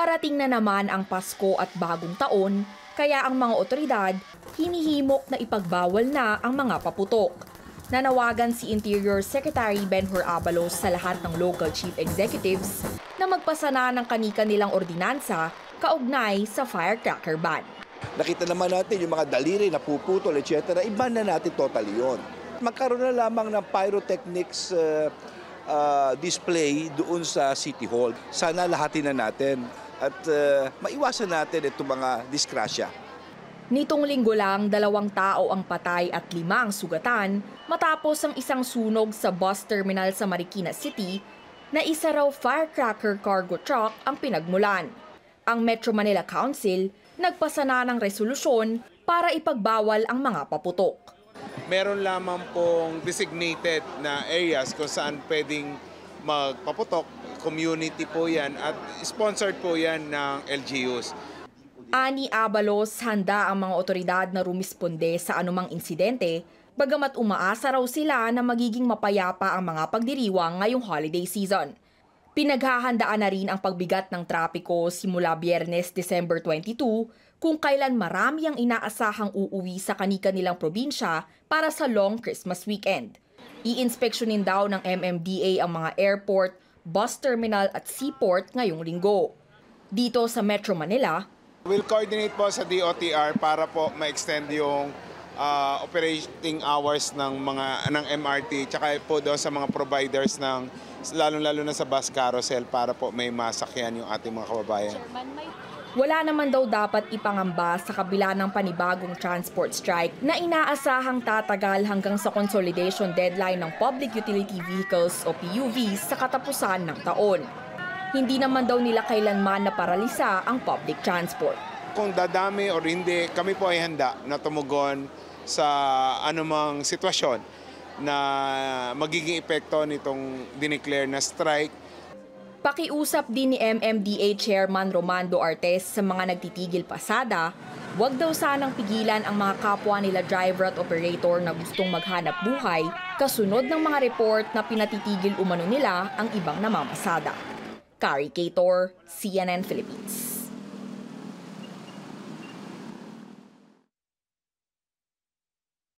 Paparating na naman ang Pasko at Bagong Taon, kaya ang mga otoridad hinihimok na ipagbawal na ang mga paputok. Nanawagan si Interior Secretary Benhur Abalos sa lahat ng local chief executives na magpasa na ng kani-kanilang ordinansa kaugnay sa firecracker ban. Nakita naman natin yung mga daliri na puputol, etc. Iban na natin totally yun. Magkaroon na lamang ng pyrotechnics display doon sa City Hall. Sana lahatin na natin at maiwasan natin itong mga disgrasya. Nitong linggo lang, 2 tao ang patay at 5 ang sugatan matapos ang isang sunog sa bus terminal sa Marikina City na isa raw firecracker cargo truck ang pinagmulan. Ang Metro Manila Council nagpasa na ng resolusyon para ipagbawal ang mga paputok. Meron lamang pong designated na areas kung saan pwedeng magpaputok. Community po yan at sponsored po yan ng LGUs. Ani Abalos, handa ang mga otoridad na rumisponde sa anumang insidente, bagamat umaasa raw sila na magiging mapayapa ang mga pagdiriwang ngayong holiday season. Pinaghahandaan na rin ang pagbigat ng trapiko simula Biyernes, December 22, kung kailan marami ang inaasahang uuwi sa kani-kanilang probinsya para sa long Christmas weekend. Iinspeksyonin daw ng MMDA ang mga airport, bus terminal at seaport ngayong linggo. Dito sa Metro Manila, We'll coordinate po sa DOTR para po ma-extend yung operating hours ng MRT tsaka po doon sa mga providers ng lalong-lalo na sa bus carousel para po may masakyan yung ating mga kababayan. Wala naman daw dapat ipangamba sa kabila ng panibagong transport strike na inaasahang tatagal hanggang sa consolidation deadline ng Public Utility Vehicles o PUVs sa katapusan ng taon. Hindi naman daw nila kailanman na paralisa ang public transport. Kung dadami o hindi, kami po ay handa na tumugon sa anumang sitwasyon na magiging epekto nitong dineclare na strike. Pakiusap din ni MMDA Chairman Romando Artes sa mga nagtitigil pasada, huwag daw sanang pigilan ang mga kapwa nila driver at operator na gustong maghanap buhay kasunod ng mga report na pinatitigil umano nila ang ibang namamasada. Kari Cator, CNN Philippines.